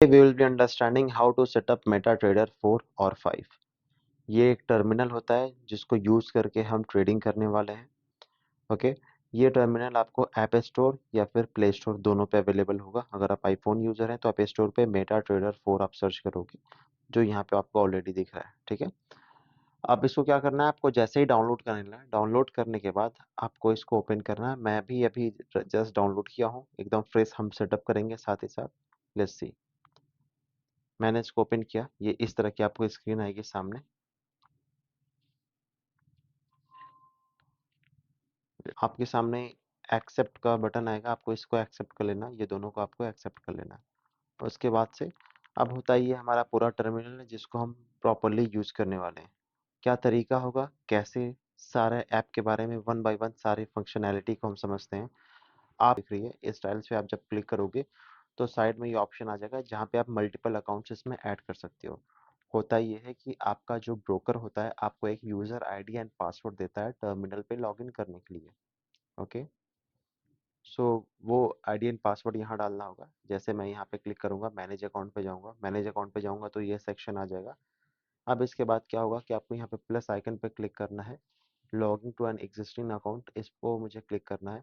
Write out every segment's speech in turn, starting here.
We will be understanding how to set up MetaTrader 4 और 5। ये एक टर्मिनल होता है जिसको यूज करके हम ट्रेडिंग करने वाले हैं। ओके, ये टर्मिनल आपको ऐप स्टोर या फिर प्ले स्टोर दोनों पे अवेलेबल होगा। अगर आप आईफोन यूजर हैं तो ऐप स्टोर पे MetaTrader 4 आप सर्च करोगे, जो यहाँ पे आपको ऑलरेडी दिख रहा है। ठीक है, अब इसको क्या करना है, आपको जैसे ही डाउनलोड करना है, डाउनलोड करने के बाद आपको इसको ओपन करना है। मैं भी अभी जस्ट डाउनलोड किया हूँ, एकदम फ्रेश हम सेटअप करेंगे साथ ही साथ। लेट्स सी, मैंने इसको ओपन किया, ये इस तरह की आपको स्क्रीन आएगी सामने। आपके सामने एक्सेप्ट का बटन आएगा, आपको इसको एक्सेप्ट कर लेना, ये दोनों को आपको एक्सेप्ट कर लेना है। और उसके बाद से अब होता ही है हमारा पूरा टर्मिनल है जिसको हम प्रॉपरली यूज करने वाले हैं। क्या तरीका होगा, कैसे, सारे ऐप के बारे में वन बाय वन सारी फंक्शनैलिटी को हम समझते हैं। आप देख रही है इस स्टाइल्स पे आप जब क्लिक करोगे तो साइड में ये ऑप्शन आ जाएगा जहाँ पे आप मल्टीपल अकाउंट्स इसमें ऐड कर सकते हो। होता ये है कि आपका जो ब्रोकर होता है आपको एक यूजर आईडी एंड पासवर्ड देता है टर्मिनल पे लॉगिन करने के लिए। ओके, सो वो आईडी एंड पासवर्ड यहाँ डालना होगा। जैसे मैं यहाँ पे क्लिक करूंगा, मैनेज अकाउंट पे जाऊंगा, मैनेज अकाउंट पे जाऊंगा तो ये सेक्शन आ जाएगा। अब इसके बाद क्या होगा कि आपको यहाँ पे प्लस आइकन पे क्लिक करना है, logging to an existing account, इसको मुझे क्लिक करना है।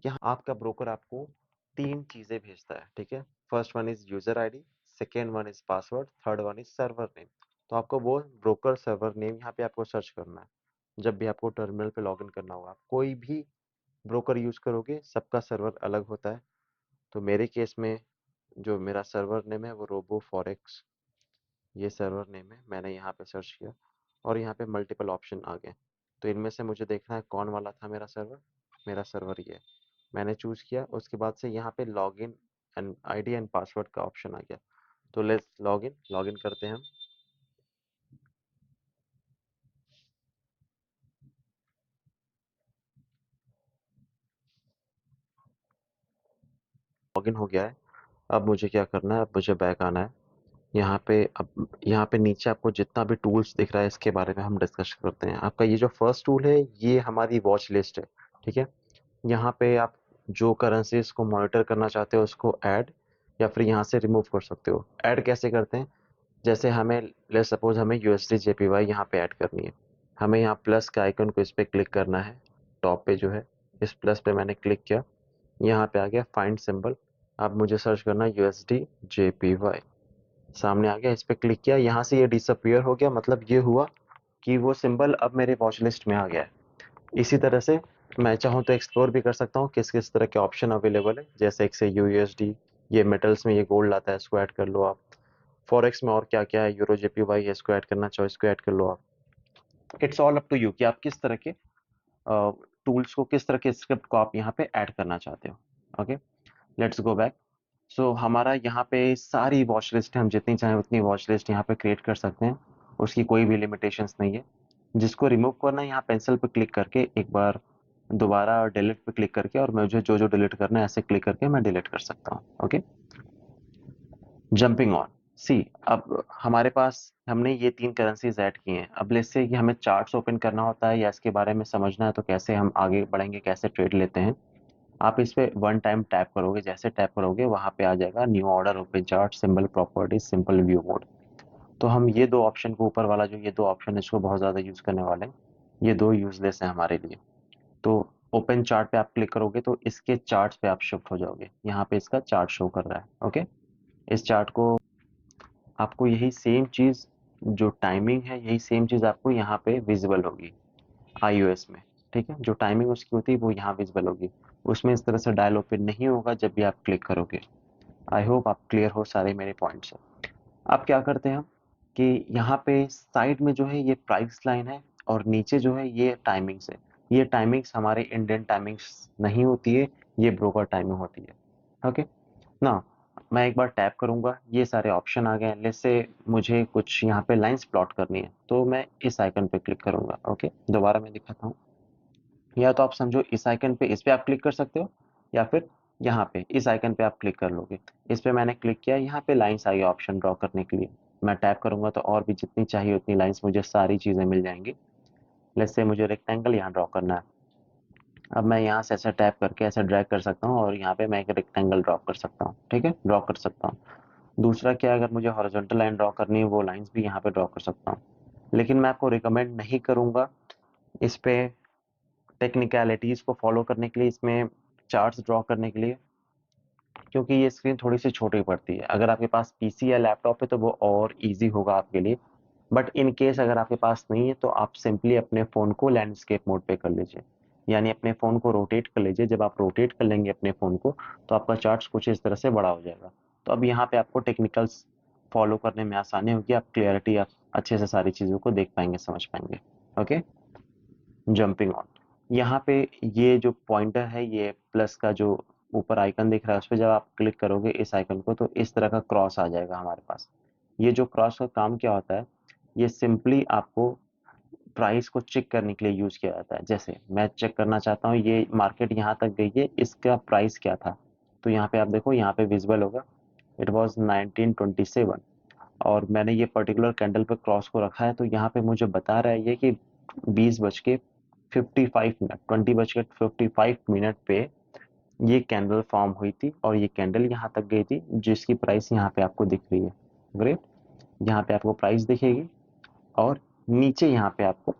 यहाँ आपका ब्रोकर आपको तीन चीजें भेजता है। ठीक है, first one is user ID, second one is password, third one is server name. तो आपको वो ब्रोकर सर्वर नेम यहाँ पे आपको सर्च करना है। जब भी आपको टर्मिनल पे लॉगिन करना होगा, कोई भी ब्रोकर यूज करोगे सबका सर्वर अलग होता है। तो मेरे केस में जो मेरा सर्वर नेम है वो रोबो फॉरेक्स, ये सर्वर नेम है। मैंने यहाँ पे सर्च किया और यहाँ पे मल्टीपल ऑप्शन आ गए। तो इनमें से मुझे देखना है कौन वाला था मेरा सर्वर। मेरा सर्वर ये है, मैंने चूज किया। उसके बाद से यहाँ पे login and ID and password का ऑप्शन आ गया। तो लेट्स लॉगिन करते हैं हम। लॉगिन हो गया है। अब मुझे क्या करना है, अब मुझे बैक आना है। यहाँ पे अब यहाँ पे नीचे आपको जितना भी टूल्स दिख रहा है इसके बारे में हम डिस्कस करते हैं। आपका ये जो फर्स्ट टूल है ये हमारी वॉच लिस्ट है। ठीक है, यहाँ पे आप जो करेंसीज को मॉनिटर करना चाहते हो उसको ऐड या फिर यहाँ से रिमूव कर सकते हो। ऐड कैसे करते हैं, जैसे हमें ले सपोज हमें यूएसडी जेपीवाई यहाँ पे ऐड करनी है। हमें यहाँ प्लस का आइकन को इस पर क्लिक करना है, टॉप पे जो है इस प्लस पे मैंने क्लिक किया, यहाँ पे आ गया फाइंड सिंबल। अब मुझे सर्च करना है यूएसडी जेपीवाई, सामने आ गया, इस पे क्लिक किया, यहाँ से ये डिसअपियर हो गया। मतलब ये हुआ कि वो सिंबल अब मेरे वॉच लिस्ट में आ गया है। इसी तरह से मैं चाहूँ तो एक्सप्लोर भी कर सकता हूँ किस किस तरह के ऑप्शन अवेलेबल है। जैसे एक से यूएसडी, ये मेटल्स में ये गोल्ड आता है, इसको ऐड कर लो आप। फॉरेक्स में और क्या क्या है, यूरो जेपीवाई है, इसको ऐड करना चाहो इसको ऐड कर लो आप। It's all up to you कि आप किस तरह के टूल्स को, किस तरह के स्क्रिप्ट को आप यहाँ पे ऐड करना चाहते हो। Okay, let's go back. So हमारा यहाँ पे सारी वॉच लिस्ट है, हम जितनी चाहें उतनी वॉच लिस्ट यहाँ पे क्रिएट कर सकते हैं, उसकी कोई भी लिमिटेशंस नहीं है। जिसको रिमूव करना है यहाँ पेंसिल पे क्लिक करके एक बार दोबारा डिलीट पे क्लिक करके, और मुझे जो जो डिलीट करना है ऐसे क्लिक करके मैं डिलीट कर सकता हूँ। ओके, जंपिंग ऑन सी, अब हमारे पास हमने ये तीन करेंसीज ऐड की हैं। अब लेट्स से कि हमें चार्ट्स ओपन करना होता है या इसके बारे में समझना है तो कैसे हम आगे बढ़ेंगे, कैसे ट्रेड लेते हैं। आप इस पे वन टाइम टैप करोगे, जैसे टैप करोगे वहां पे आ जाएगा new order, open chart, symbol properties, simple view mode. तो हम ये दो ऑप्शन को, ऊपर वाला जो ये दो ऑप्शन है इसको बहुत ज़्यादा यूज़ करने वाले हैं। ये दो यूजलेस हैं हमारे लिए। तो ओपन चार्ट पे आप क्लिक करोगे तो इसके चार्ट्स पे आप शिफ्ट हो जाओगे, यहाँ पे इसका चार्ट शो कर रहा है। ओके, इस चार्ट को आपको यही सेम चीज़, जो टाइमिंग है यही सेम चीज़ आपको यहाँ पे विजिबल होगी iOS में। ठीक है, जो टाइमिंग उसकी होती है वो यहाँ विजिबल होगी, उसमें इस तरह से डायल ओपन नहीं होगा जब भी आप क्लिक करोगे। आई होप आप क्लियर हो सारे मेरे पॉइंट्स। अब क्या करते हैं हम कि यहाँ पे साइड में जो है ये प्राइस लाइन है और नीचे जो है ये टाइमिंग्स है। ये टाइमिंग्स हमारे इंडियन टाइमिंग्स नहीं होती है, ये ब्रोकर टाइमिंग होती है। ओके ना, मैं एक बार टैप करूंगा, ये सारे ऑप्शन आ गए। जैसे मुझे कुछ यहाँ पे लाइंस प्लॉट करनी है तो मैं इस आइकन पे क्लिक करूंगा। ओके, दोबारा मैं दिखाता हूँ। या तो आप समझो इस आइकन पे, इस पे आप क्लिक कर सकते हो, या फिर यहाँ पे इस आइकन पे आप क्लिक कर लोगे। इस पे मैंने क्लिक किया, यहाँ पे लाइंस आई ऑप्शन ड्रॉ करने के लिए। मैं टैप करूंगा तो और भी जितनी चाहिए उतनी लाइंस, मुझे सारी चीजें मिल जाएंगी। लेट्स से मुझे रेक्टेंगल यहाँ ड्रॉ करना है। अब मैं यहाँ से ऐसा टैप करके ऐसा ड्रैग कर सकता हूँ और यहाँ पे मैं एक रेक्टेंगल ड्रॉ कर सकता हूँ। ठीक है, ड्रॉ कर सकता हूँ। दूसरा क्या, अगर मुझे हॉरिजॉन्टल लाइन ड्रॉ करनी है वो लाइंस भी यहाँ पे ड्रॉ कर सकता हूँ। लेकिन मैं आपको रिकमेंड नहीं करूँगा इस पे टेक्निकलिटीज़ को फॉलो करने के लिए, इसमें चार्ट्स ड्रॉ करने के लिए, क्योंकि ये स्क्रीन थोड़ी सी छोटी पड़ती है। अगर आपके पास पीसी या लैपटॉप है तो वो और इजी होगा आपके लिए, बट इन केस अगर आपके पास नहीं है तो आप सिंपली अपने फ़ोन को लैंडस्केप मोड पे कर लीजिए, यानी अपने फ़ोन को रोटेट कर लीजिए। जब आप रोटेट कर लेंगे अपने फ़ोन को तो आपका चार्ट्स कुछ इस तरह से बड़ा हो जाएगा। तो अब यहाँ पे आपको टेक्निकल्स फॉलो करने में आसानी होगी, आप क्लियरिटी, आप अच्छे से सारी चीज़ों को देख पाएंगे, समझ पाएंगे। ओके, जंपिंग ऑन, यहाँ पे ये जो पॉइंटर है, ये प्लस का जो ऊपर आइकन दिख रहा है उस पर जब आप क्लिक करोगे इस आइकन को तो इस तरह का क्रॉस आ जाएगा हमारे पास। ये जो क्रॉस का काम क्या होता है, ये सिंपली आपको प्राइस को चेक करने के लिए यूज किया जाता है। जैसे मैं चेक करना चाहता हूँ ये मार्केट यहाँ तक गई है, इसका प्राइस क्या था, तो यहाँ पे आप देखो, यहाँ पे विजिबल होगा इट वाज 1927, और मैंने ये पर्टिकुलर कैंडल पे क्रॉस को रखा है तो यहाँ पे मुझे बता रहा है ये कि 20:55 मिनट, 20:55 पे ये कैंडल फॉर्म हुई थी और ये कैंडल यहाँ तक गई थी, जिसकी प्राइस यहाँ पे आपको दिख रही है। ग्रेट, यहाँ पे आपको प्राइस दिखेगी और नीचे यहाँ पे आपको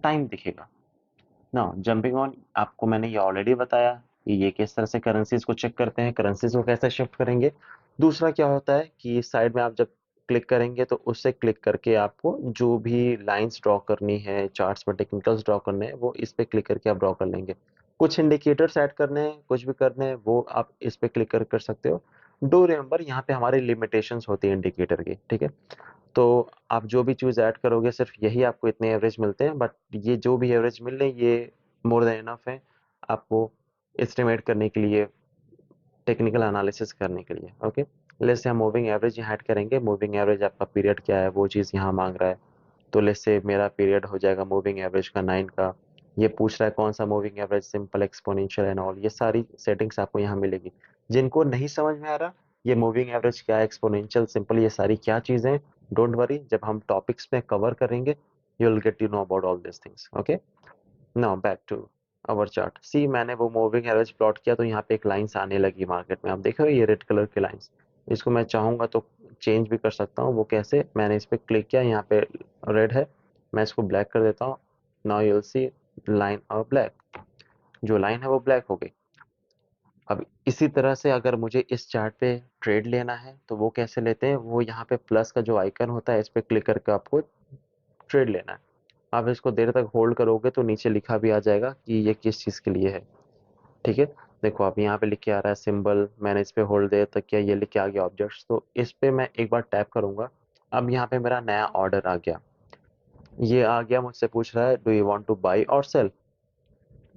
टाइम दिखेगा ना। जंपिंग ऑन आपको मैंने ये ऑलरेडी बताया कि ये किस तरह से करेंसीज को चेक करते हैं, करेंसीज को कैसे शिफ्ट करेंगे। दूसरा क्या होता है कि साइड में आप जब क्लिक करेंगे तो उससे क्लिक करके आपको जो भी लाइंस ड्रॉ करनी है, चार्ट्स पर टेक्निकल्स ड्रॉ करने हैं, वो इस पे क्लिक करके आप ड्रॉ कर लेंगे। कुछ इंडिकेटर्स ऐड करने हैं, कुछ भी करने हैं, वो आप इस पे क्लिक कर सकते हो। डू रिमेंबर, यहाँ पे हमारी लिमिटेशंस होती है इंडिकेटर की, ठीक है। तो आप जो भी चीज़ ऐड करोगे सिर्फ यही आपको इतने एवरेज मिलते हैं, बट ये जो भी एवरेज मिल रहे हैं ये मोर देन इनफ है आपको एस्टिमेट करने के लिए, टेक्निकल एनालिसिस करने के लिए। ओके, लेट्स से हम मूविंग एवरेज यहाँ ऐड करेंगे। मूविंग एवरेज आपका पीरियड क्या है वो चीज़ यहाँ मांग रहा है, तो लेट्स से मेरा पीरियड हो जाएगा मूविंग एवरेज का 9 का। ये पूछ रहा है कौन सा moving average, simple, exponential and all, ये सारी सेटिंग्स आपको यहाँ मिलेगी। जिनको नहीं समझ में आ रहा ये मूविंग एवरेज क्या है, एक्सपोनेंशियल, सिंपल, ये सारी क्या चीज़ें, डोंट वरी, जब हम टॉपिक्स में कवर करेंगे you will get to know about all this things. Okay, now back to our chart. See, मैंने वो मूविंग एवरेज प्लॉट किया तो यहाँ पे एक लाइंस आने लगी मार्केट में, आप देख रहे हो ये रेड कलर की लाइंस। इसको मैं चाहूंगा तो चेंज भी कर सकता हूँ। वो कैसे, मैंने इस पे क्लिक किया, यहाँ पे रेड है, मैं इसको ब्लैक कर देता हूँ। Now you will see line और ब्लैक, जो लाइन है वो ब्लैक हो गई। अब इसी तरह से अगर मुझे इस चार्ट पे ट्रेड लेना है तो वो कैसे लेते हैं, वो यहाँ पे प्लस का जो आइकन होता है इस पे क्लिक करके आपको ट्रेड लेना है। आप इसको देर तक होल्ड करोगे तो नीचे लिखा भी आ जाएगा कि ये किस चीज़ के लिए है, ठीक है। देखो आप यहाँ पे लिख के आ रहा है सिंबल, मैंने इस पे होल्ड दिया तक क्या ये लिख के आ गया ऑब्जेक्ट्स, तो इस पे मैं एक बार टैप करूंगा। अब यहाँ पे मेरा नया ऑर्डर आ गया, ये आ गया, मुझसे पूछ रहा है do you want two by और सेल।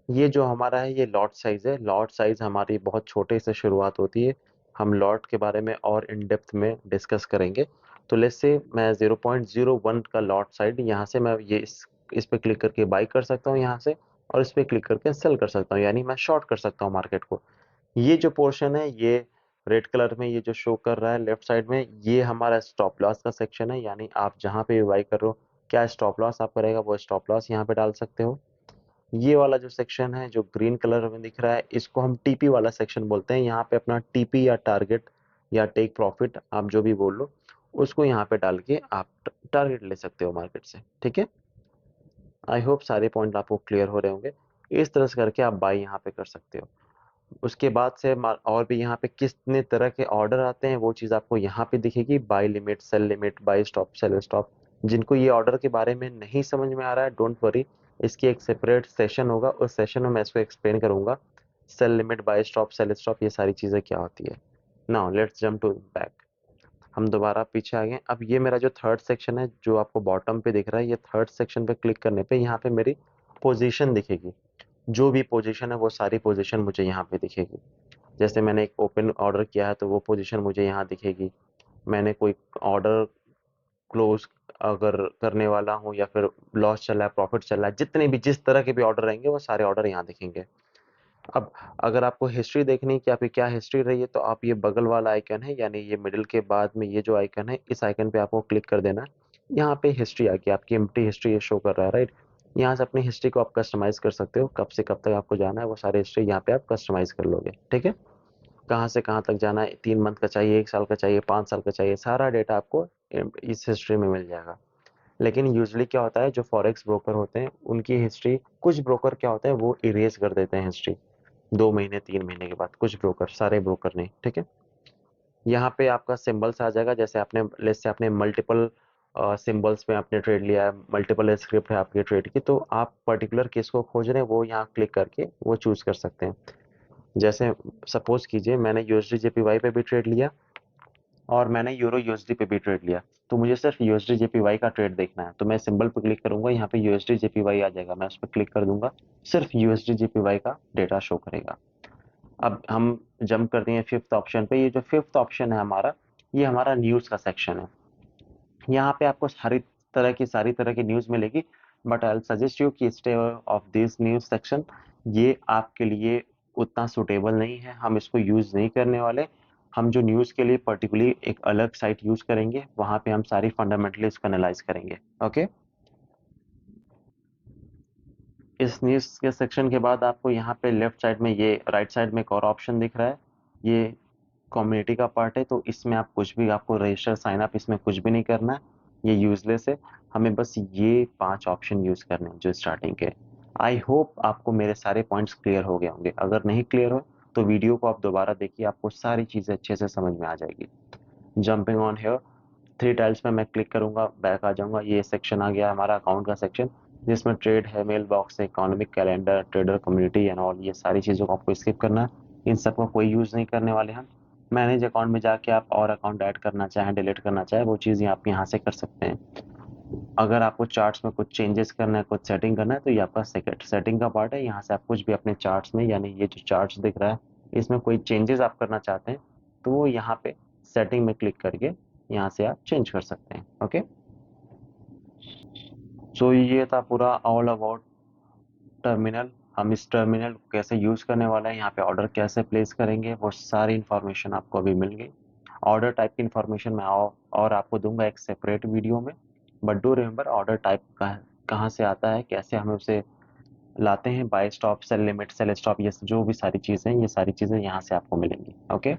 ये जो हमारा है ये लॉट साइज है। लॉट साइज हमारी बहुत छोटे से शुरुआत होती है, हम लॉट के बारे में और इन डेप्थ में डिस्कस करेंगे। तो लेट्स से मैं 0.01 का लॉट साइज, यहाँ से मैं ये इस पे क्लिक करके बाई कर सकता हूँ यहाँ से, और इस पे क्लिक करके सेल कर सकता हूँ, यानी मैं शॉर्ट कर सकता हूँ मार्केट को। ये जो पोर्शन है ये रेड कलर में ये जो शो कर रहा है लेफ्ट साइड में, ये हमारा स्टॉप लॉस का सेक्शन है, यानी आप जहाँ पे भी बाई कर रहे हो क्या स्टॉप लॉस आपका रहेगा वो स्टॉप लॉस यहाँ पे डाल सकते हो। ये वाला जो सेक्शन है जो ग्रीन कलर में दिख रहा है इसको हम टीपी वाला सेक्शन बोलते हैं। यहाँ पे अपना टीपी या टारगेट या टेक प्रॉफिट आप जो भी बोल लो उसको यहाँ पे डाल के आप टारगेट ले सकते हो मार्केट से, ठीक है। आई होप सारे पॉइंट आपको क्लियर हो रहे होंगे। इस तरह से करके आप बाई यहाँ पे कर सकते हो। उसके बाद से और भी यहाँ पे कितने तरह के ऑर्डर आते हैं वो चीज़ आपको यहाँ पे दिखेगी, buy limit, sell limit, buy stop, sell stop. जिनको ये ऑर्डर के बारे में नहीं समझ में आ रहा है डोंट वरी, इसकी एक सेपरेट सेशन होगा, उस सेशन में मैं इसको एक्सप्लेन करूंगा, sell limit, buy stop, sell stop, ये सारी चीज़ें क्या होती है। Now let's jump to back, हम दोबारा पीछे आ गए। अब ये मेरा जो थर्ड सेक्शन है जो आपको बॉटम पे दिख रहा है, ये थर्ड सेक्शन पे क्लिक करने पे यहाँ पे मेरी पोजीशन दिखेगी। जो भी पोजीशन है वो सारी पोजीशन मुझे यहाँ पे दिखेगी। जैसे मैंने एक ओपन ऑर्डर किया है तो वो पोजीशन मुझे यहाँ दिखेगी। मैंने कोई ऑर्डर क्लोज अगर करने वाला हूँ या फिर लॉस चल रहा है, प्रॉफिट चल रहा है, जितने भी जिस तरह के भी ऑर्डर रहेंगे वो सारे ऑर्डर यहाँ दिखेंगे। अब अगर आपको हिस्ट्री देखनी है कि आपकी क्या हिस्ट्री रही है तो आप ये बगल वाला आइकन है, यानी ये मिडिल के बाद में ये जो आइकन है इस आइकन पे आपको क्लिक कर देना है। यहाँ पे हिस्ट्री आ गई, आपकी एम्प्टी हिस्ट्री ये शो कर रहा है, राइट। यहाँ से अपनी हिस्ट्री को आप कस्टमाइज कर सकते हो, कब से कब तक आपको जाना है वो सारी हिस्ट्री यहाँ पे आप कस्टमाइज कर लोगे, ठीक है। कहाँ से कहाँ तक जाना है, 3 मंथ का चाहिए, 1 साल का चाहिए, 5 साल का चाहिए, सारा डेटा आपको इस हिस्ट्री में मिल जाएगा। लेकिन यूजुअली क्या होता है, जो फॉरेक्स ब्रोकर होते हैं उनकी हिस्ट्री, कुछ ब्रोकर क्या होता है वो इरेज कर देते हैं हिस्ट्री 2 महीने 3 महीने के बाद, कुछ ब्रोकर, सारे ब्रोकर नहीं, ठीक है। यहाँ पे आपका सिंबल्स आ जाएगा, जैसे आपने लेट्स से आपने मल्टीपल सिंबल्स में आपने ट्रेड लिया है, मल्टीपल स्क्रिप्ट है आपके ट्रेड की, तो आप पर्टिकुलर किस को खोज रहे हैं वो यहाँ क्लिक करके वो चूज कर सकते हैं। जैसे सपोज कीजिए मैंने यूएसडी जेपीवाई पे भी ट्रेड लिया और मैंने यूरो यूएसडी पे भी ट्रेड लिया, तो मुझे सिर्फ यूएसडी जेपीवाई का ट्रेड देखना है, तो मैं सिंबल पे क्लिक करूंगा, यहाँ पे यूएसडी जेपीवाई आ जाएगा, मैं उस पर क्लिक कर दूंगा, सिर्फ यूएसडी जेपीवाई का डेटा शो करेगा। अब हम जंप करते हैं फिफ्थ ऑप्शन पे। ये जो फिफ्थ ऑप्शन है हमारा, ये हमारा न्यूज का सेक्शन है। यहाँ पे आपको सारी तरह की न्यूज मिलेगी, बट आई सजेस्ट यू कि stay of this news section. ये आपके लिए उतना सुटेबल नहीं है, हम इसको यूज नहीं करने वाले। हम जो न्यूज के लिए पर्टिकुलरली एक अलग साइट यूज करेंगे, वहां पे हम सारी फंडामेंटली इसको एनालाइज करेंगे। ओके, इस न्यूज के सेक्शन के बाद आपको यहाँ पे लेफ्ट साइड में, ये राइट साइड में एक और ऑप्शन दिख रहा है, ये कम्युनिटी का पार्ट है, तो इसमें आप कुछ भी, आपको रजिस्टर साइन अप इसमें कुछ भी नहीं करना है, ये यूजलेस है। हमें बस ये 5 ऑप्शन यूज करने हैं जो स्टार्टिंग के। आई होप आपको मेरे सारे पॉइंट्स क्लियर हो गए होंगे, अगर नहीं क्लियर हो तो वीडियो को आप दोबारा देखिए, आपको सारी चीजें अच्छे से समझ में आ जाएगी। जंपिंग ऑन हेयर, 3 टाइल्स में मैं क्लिक करूंगा, बैक आ जाऊंगा, ये सेक्शन आ गया हमारा अकाउंट का सेक्शन, जिसमें ट्रेड है, मेल बॉक्स है, economic calendar, trader community and all, ये सारी चीज़ों को आपको स्किप करना है, इन सबका कोई यूज़ नहीं करने वाले हम। मैनेज अकाउंट में जाके आप और अकाउंट ऐड करना चाहें, डिलीट करना चाहें, वो चीज़ आप यहाँ से कर सकते हैं। अगर आपको चार्ट्स में कुछ चेंजेस करना है, कुछ सेटिंग करना है, तो ये आपका सेटिंग का पार्ट है, यहाँ से आप कुछ भी अपने चार्ट्स में, यानी ये जो चार्ट्स दिख रहा है इसमें कोई चेंजेस आप करना चाहते हैं तो वो यहाँ पे सेटिंग में क्लिक करके यहाँ से आप चेंज कर सकते हैं। ओके, सो ये था पूरा ऑल अबाउट टर्मिनल। हम इस टर्मिनल को कैसे यूज करने वाले हैं, यहाँ पे ऑर्डर कैसे प्लेस करेंगे, वो सारी इन्फॉर्मेशन आपको अभी मिल गई। ऑर्डर टाइप की इन्फॉर्मेशन मैं और आपको दूंगा एक सेपरेट वीडियो में, but do remember order type कहाँ से आता है, कैसे हमें उसे लाते हैं, buy stop, sell limit, sell stop, ये जो भी सारी चीज़ें हैं, ये सारी चीज़ें यहाँ से आपको मिलेंगी। ओके,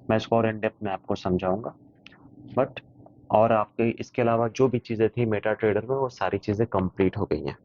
मैं इसको और इन डेप्थ में आपको समझाऊंगा, बट और आपके इसके अलावा जो भी चीज़ें थी मेटा ट्रेडर में, वो सारी चीज़ें कंप्लीट हो गई हैं।